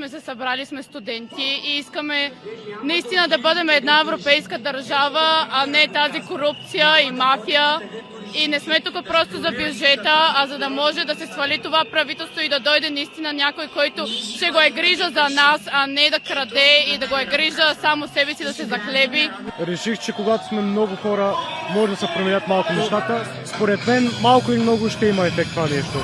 сме се събрали, сме студенти и искаме наистина да бъдем една европейска държава, а не тази корупция и мафия. И не сме тук просто за бюджета, а за да може да се свали това правителство и да дойде наистина някой, който ще го е грижа за нас, а не да краде и да го е грижа само себе си да се захлеби. Реших, че когато сме много хора, може да се променят малко нещата. Според мен малко или много ще има ефект това нещо.